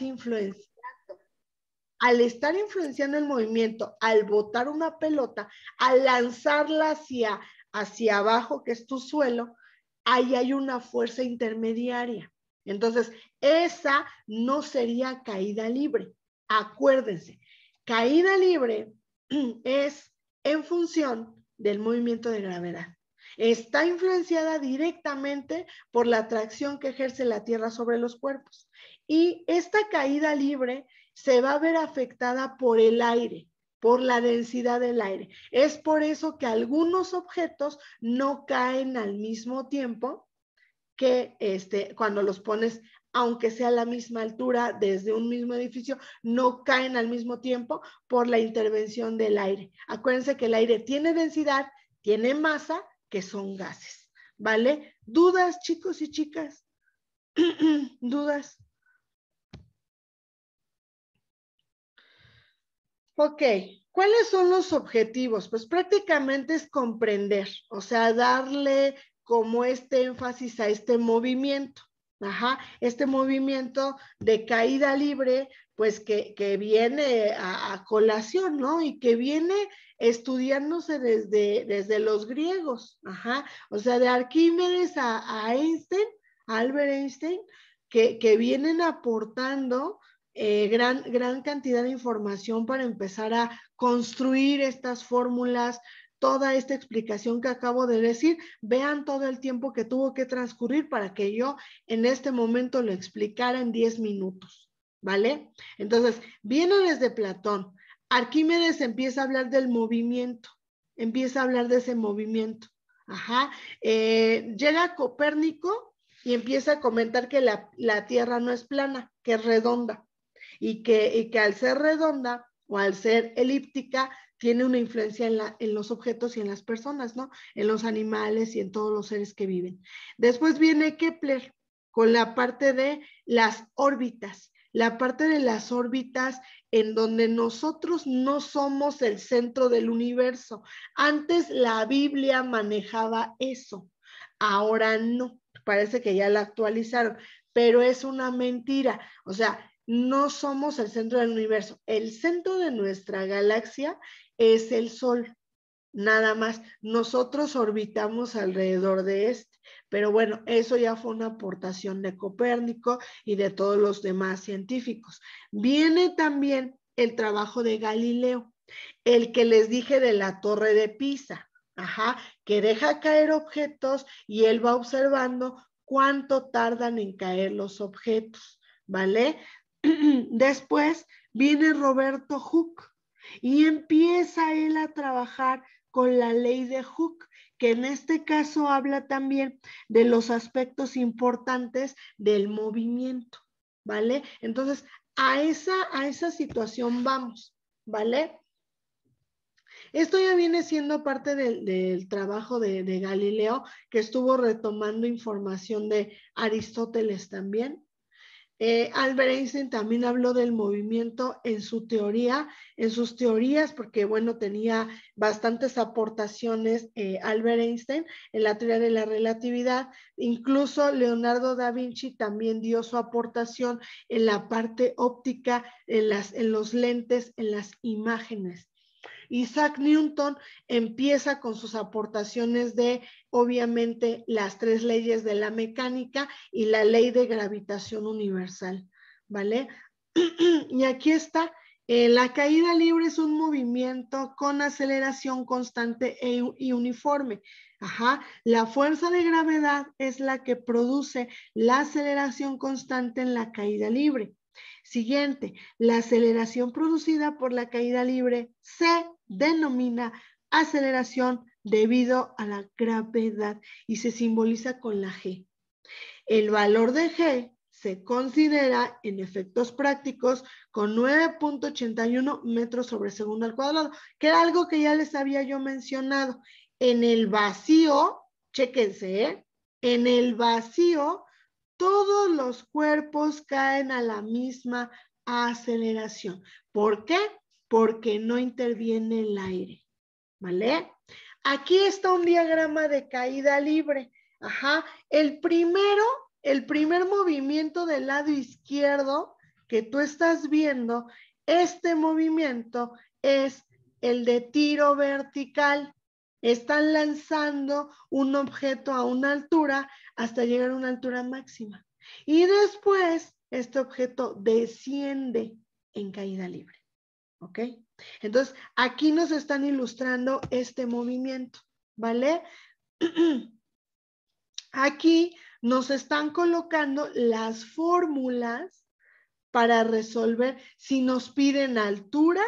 influencia. Al estar influenciando el movimiento, al botar una pelota, al lanzarla hacia abajo, que es tu suelo, ahí hay una fuerza intermediaria. Entonces, esa no sería caída libre. Acuérdense, caída libre es en función del movimiento de gravedad. Está influenciada directamente por la atracción que ejerce la Tierra sobre los cuerpos. Y esta caída libre se va a ver afectada por el aire, por la densidad del aire. Es por eso que algunos objetos no caen al mismo tiempo que cuando los pones, aunque sea a la misma altura desde un mismo edificio, no caen al mismo tiempo por la intervención del aire. Acuérdense que el aire tiene densidad, tiene masa, que son gases, ¿vale? ¿Dudas, chicos y chicas? ¿Dudas? Ok, ¿cuáles son los objetivos? Pues prácticamente es comprender, o sea, darle como este énfasis a este movimiento. Ajá, este movimiento de caída libre, pues que viene a colación, ¿no? Y que viene estudiándose desde los griegos. Ajá, o sea, de Arquímedes a Einstein, a Albert Einstein, que vienen aportando gran cantidad de información para empezar a construir estas fórmulas, toda esta explicación que acabo de decir. Vean todo el tiempo que tuvo que transcurrir para que yo en este momento lo explicara en 10 minutos, ¿vale? Entonces, viene desde Platón. Arquímedes empieza a hablar del movimiento, empieza a hablar de ese movimiento. Ajá. Llega Copérnico y empieza a comentar que la Tierra no es plana, que es redonda. Y que al ser redonda o al ser elíptica tiene una influencia en los objetos y en las personas, ¿no? En los animales y en todos los seres que viven. Después viene Kepler con la parte de las órbitas, la parte de las órbitas en donde nosotros no somos el centro del universo. Antes la Biblia manejaba eso, ahora no, parece que ya la actualizaron, pero es una mentira. O sea, no somos el centro del universo. El centro de nuestra galaxia es el Sol, nada más. Nosotros orbitamos alrededor de este. Pero bueno, eso ya fue una aportación de Copérnico y de todos los demás científicos. Viene también el trabajo de Galileo, el que les dije de la Torre de Pisa, ajá, que deja caer objetos y él va observando cuánto tardan en caer los objetos, ¿vale? Después viene Roberto Hooke y empieza él a trabajar con la ley de Hooke, que en este caso habla también de los aspectos importantes del movimiento, ¿vale? Entonces, a esa situación vamos, ¿vale? Esto ya viene siendo parte del trabajo de Galileo, que estuvo retomando información de Aristóteles también. Albert Einstein también habló del movimiento en su teoría, en sus teorías, porque bueno, tenía bastantes aportaciones Albert Einstein en la teoría de la relatividad. Incluso Leonardo da Vinci también dio su aportación en la parte óptica, en los lentes, en las imágenes. Isaac Newton empieza con sus aportaciones de, obviamente, las 3 leyes de la mecánica y la ley de gravitación universal, ¿vale? Y aquí está, la caída libre es un movimiento con aceleración constante y uniforme. Ajá, la fuerza de gravedad es la que produce la aceleración constante en la caída libre. Siguiente, la aceleración producida por la caída libre se denomina aceleración debido a la gravedad y se simboliza con la G. El valor de G se considera en efectos prácticos con 9.81 metros sobre segundo al cuadrado, que era algo que ya les había yo mencionado. En el vacío, chéquense, en el vacío todos los cuerpos caen a la misma aceleración. ¿Por qué? Porque no interviene el aire, ¿vale? Aquí está un diagrama de caída libre. Ajá. El primer movimiento del lado izquierdo, que tú estás viendo, este movimiento es el de tiro vertical. Están lanzando un objeto a una altura hasta llegar a una altura máxima. Y después, este objeto desciende en caída libre. ¿Ok? Entonces, aquí nos están ilustrando este movimiento, ¿vale? Aquí nos están colocando las fórmulas para resolver. Si nos piden altura,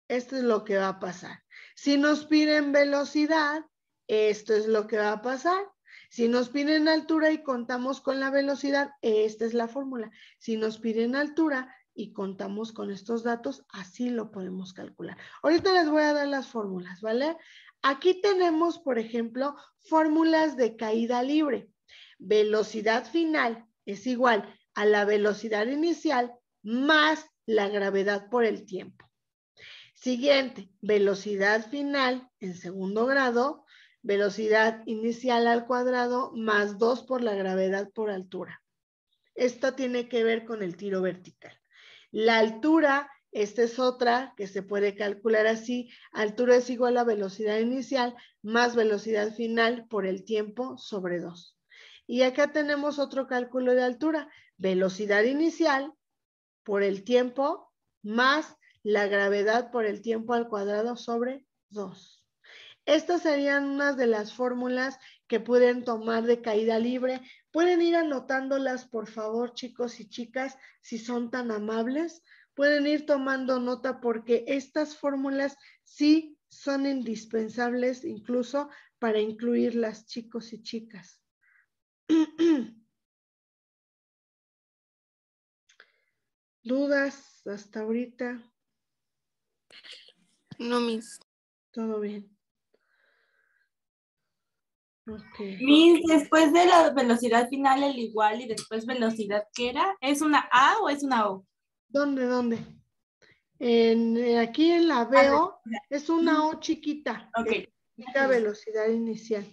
esto es lo que va a pasar. Si nos piden velocidad, esto es lo que va a pasar. Si nos piden altura y contamos con la velocidad, esta es la fórmula. Si nos piden altura y contamos con estos datos, así lo podemos calcular. Ahorita les voy a dar las fórmulas, ¿vale? Aquí tenemos, por ejemplo, fórmulas de caída libre. Velocidad final es igual a la velocidad inicial más la gravedad por el tiempo. Siguiente, velocidad final en segundo grado, velocidad inicial al cuadrado más 2 por la gravedad por altura. Esto tiene que ver con el tiro vertical. La altura, esta es otra que se puede calcular así. Altura es igual a velocidad inicial más velocidad final por el tiempo sobre 2. Y acá tenemos otro cálculo de altura. Velocidad inicial por el tiempo más la gravedad por el tiempo al cuadrado sobre 2. Estas serían unas de las fórmulas que pueden tomar de caída libre. Pueden ir anotándolas, por favor, chicos y chicas, si son tan amables. Pueden ir tomando nota porque estas fórmulas sí son indispensables incluso para incluirlas, chicos y chicas. ¿Dudas hasta ahorita? No, Miss. Todo bien. Okay. Miss, después de la velocidad final, el igual y después velocidad, ¿qué era? ¿Es una A o es una O? ¿Dónde? Aquí en la veo, es una O chiquita. Ok. Que indica velocidad inicial.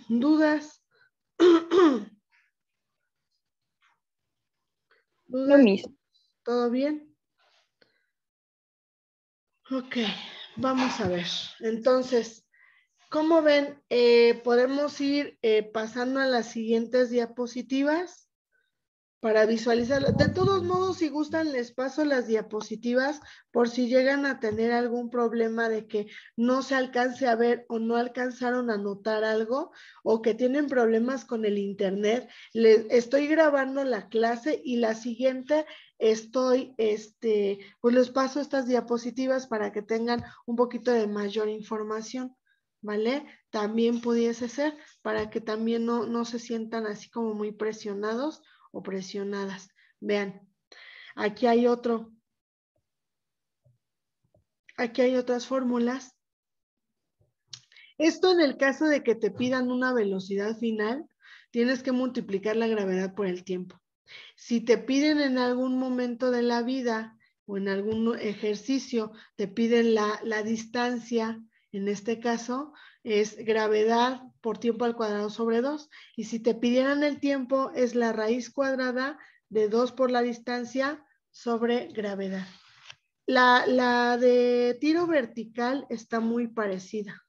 ¿Dudas? No, ¿Dudas? Miss. ¿Todo bien? Ok, vamos a ver. Entonces, ¿cómo ven? Podemos ir pasando a las siguientes diapositivas para visualizar. De todos modos, si gustan, les paso las diapositivas por si llegan a tener algún problema de que no se alcance a ver o no alcanzaron a notar algo o que tienen problemas con el internet. Les estoy grabando la clase y la siguiente pues les paso estas diapositivas para que tengan un poquito de mayor información. ¿Vale? También pudiese ser para que también no se sientan así como muy presionados o presionadas. Vean, aquí hay aquí hay otras fórmulas. Esto en el caso de que te pidan una velocidad final, tienes que multiplicar la gravedad por el tiempo. Si te piden en algún momento de la vida o en algún ejercicio, te piden la distancia, en este caso es gravedad por tiempo al cuadrado sobre 2. Y si te pidieran el tiempo, es la raíz cuadrada de 2 por la distancia sobre gravedad. La de tiro vertical está muy parecida,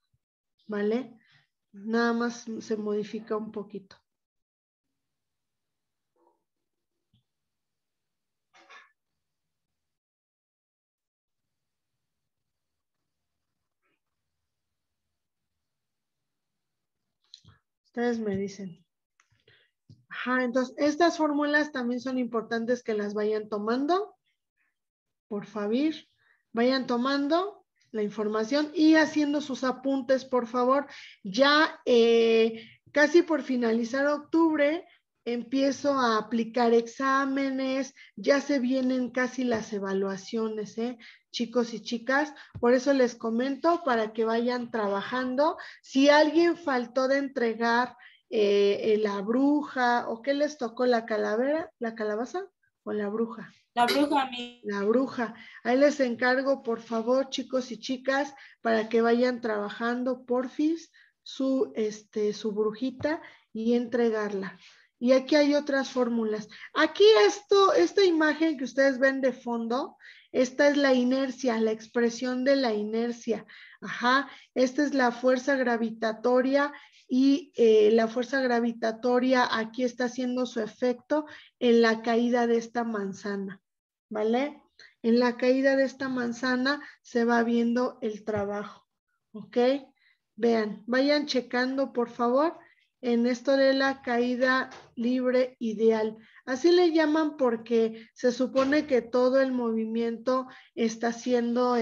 ¿vale? Nada más se modifica un poquito. Ustedes me dicen. Ajá, entonces estas fórmulas también son importantes que las vayan tomando. Por favor, vayan tomando la información y haciendo sus apuntes, por favor. Ya casi por finalizar octubre, empiezo a aplicar exámenes, ya se vienen casi las evaluaciones, chicos y chicas. Por eso les comento para que vayan trabajando. Si alguien faltó de entregar la bruja, o qué les tocó, la calavera, la calabaza o la bruja. La bruja, mi. La bruja. Ahí les encargo, por favor, chicos y chicas, para que vayan trabajando, porfis, su brujita y entregarla. Y aquí hay otras fórmulas. Aquí esta imagen que ustedes ven de fondo, esta es la inercia, la expresión de la inercia. Ajá, esta es la fuerza gravitatoria y la fuerza gravitatoria aquí está haciendo su efecto en la caída de esta manzana. ¿Vale? En la caída de esta manzana se va viendo el trabajo, ¿ok? Vean, vayan checando, por favor, en esto de la caída libre ideal. Así le llaman porque se supone que todo el movimiento está siendo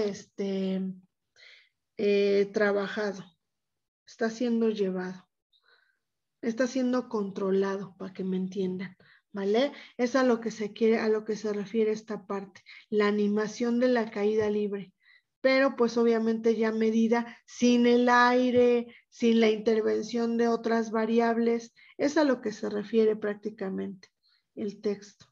trabajado, está siendo llevado, está siendo controlado, para que me entiendan. ¿Vale? Es a lo que se quiere, a lo que se refiere esta parte, la animación de la caída libre, pero pues obviamente ya medida sin el aire, sin la intervención de otras variables, es a lo que se refiere prácticamente el texto.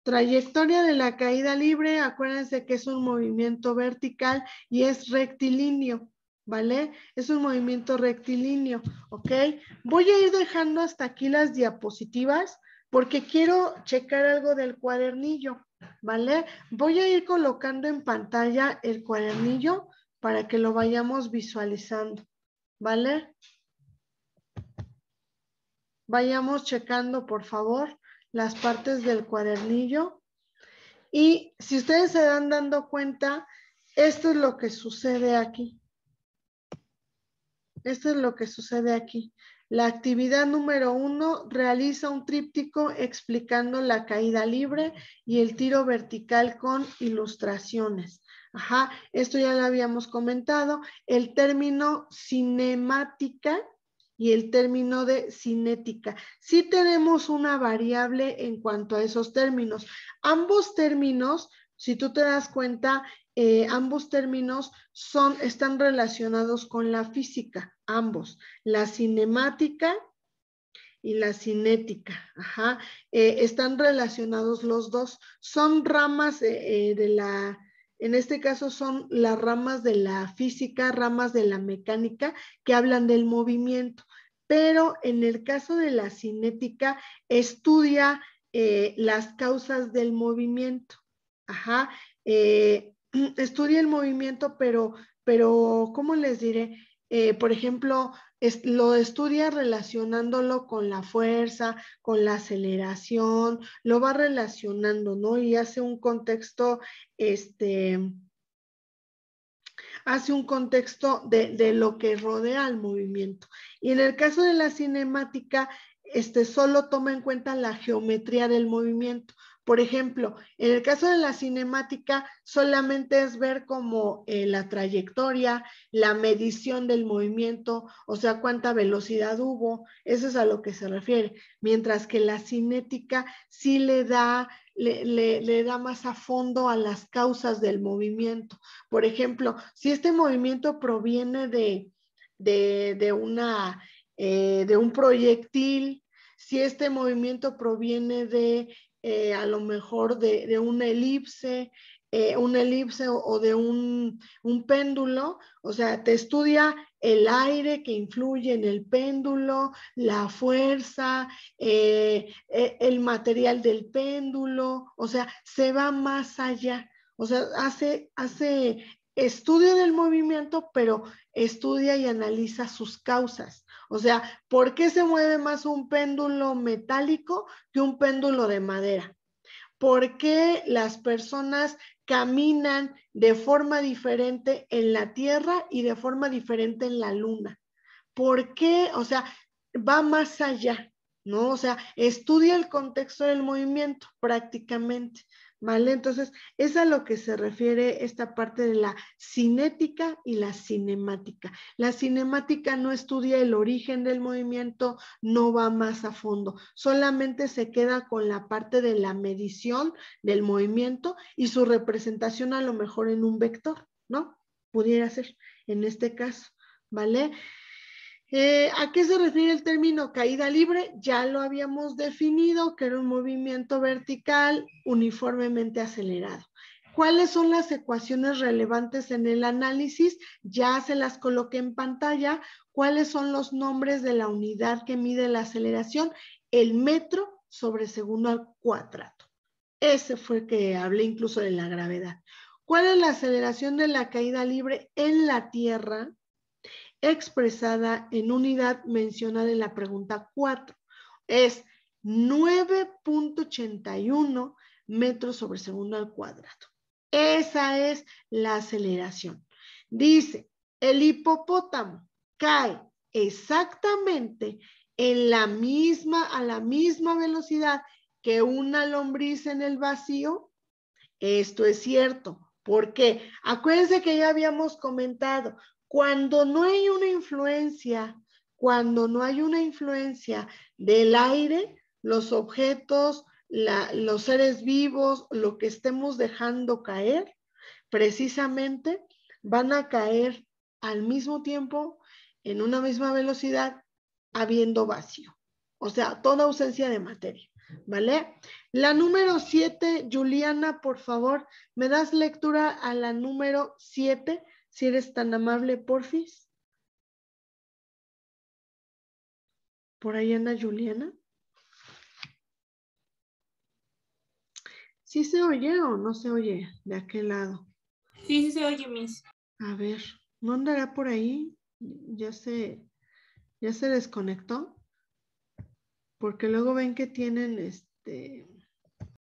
Trayectoria de la caída libre, acuérdense que es un movimiento vertical y es rectilíneo, ¿vale? Es un movimiento rectilíneo, ¿ok? Voy a ir dejando hasta aquí las diapositivas porque quiero checar algo del cuadernillo, ¿vale? Voy a ir colocando en pantalla el cuadernillo para que lo vayamos visualizando, ¿vale? Vayamos checando, por favor, las partes del cuadernillo. Y si ustedes se van dando cuenta, esto es lo que sucede aquí. Esto es lo que sucede aquí. La actividad número 1 realiza un tríptico explicando la caída libre y el tiro vertical con ilustraciones. Ajá, esto ya lo habíamos comentado. El término cinemática y el término de cinética. Sí tenemos una variable en cuanto a esos términos. Ambos términos, si tú te das cuenta, ambos términos están relacionados con la física, ambos, la cinemática y la cinética, ajá, están relacionados los dos, son ramas en este caso son las ramas de la física, ramas de la mecánica que hablan del movimiento, pero en el caso de la cinética estudia las causas del movimiento, ajá, estudia el movimiento, pero ¿cómo les diré? Por ejemplo, lo estudia relacionándolo con la fuerza, con la aceleración, lo va relacionando, ¿no? Y hace un contexto, hace un contexto de lo que rodea al movimiento. Y en el caso de la cinemática, solo toma en cuenta la geometría del movimiento. Por ejemplo, en el caso de la cinemática, solamente es ver como la trayectoria, la medición del movimiento, o sea, cuánta velocidad hubo, eso es a lo que se refiere. Mientras que la cinética sí le da más a fondo a las causas del movimiento. Por ejemplo, si este movimiento proviene de un proyectil, si este movimiento proviene a lo mejor de una elipse o de un péndulo, o sea, te estudia el aire que influye en el péndulo, la fuerza, el material del péndulo, o sea, se va más allá, o sea, hace estudio del movimiento, pero estudia y analiza sus causas. O sea, ¿por qué se mueve más un péndulo metálico que un péndulo de madera? ¿Por qué las personas caminan de forma diferente en la Tierra y de forma diferente en la Luna. ¿Por qué? O sea, va más allá, ¿no? O sea, estudia el contexto del movimiento prácticamente, ¿vale? Entonces, es a lo que se refiere esta parte de la cinética y la cinemática. La cinemática no estudia el origen del movimiento, no va más a fondo, solamente se queda con la parte de la medición del movimiento y su representación a lo mejor en un vector, ¿no? Pudiera ser en este caso, ¿vale? ¿A qué se refiere el término caída libre? Ya lo habíamos definido, que era un movimiento vertical uniformemente acelerado. ¿Cuáles son las ecuaciones relevantes en el análisis? Ya se las coloqué en pantalla. ¿Cuáles son los nombres de la unidad que mide la aceleración? El metro sobre segundo al cuadrado. Ese fue el que hablé incluso de la gravedad. ¿Cuál es la aceleración de la caída libre en la Tierra? Expresada en unidad mencionada en la pregunta 4. Es 9.81 metros sobre segundo al cuadrado. Esa es la aceleración. Dice, el hipopótamo cae exactamente a la misma velocidad que una lombriz en el vacío. Esto es cierto. ¿Por qué? Acuérdense que ya habíamos comentado, cuando no hay una influencia del aire, los objetos, los seres vivos, lo que estemos dejando caer, precisamente van a caer al mismo tiempo, en una misma velocidad, habiendo vacío. O sea, toda ausencia de materia, ¿vale? La número 7, Juliana, por favor, ¿me das lectura a la número 7? Si eres tan amable, porfis. ¿Por ahí anda Juliana? ¿Sí se oye o no se oye de aquel lado? Sí, sí se oye, Miss. A ver, ¿no andará por ahí? ¿Ya se desconectó? Porque luego ven que tienen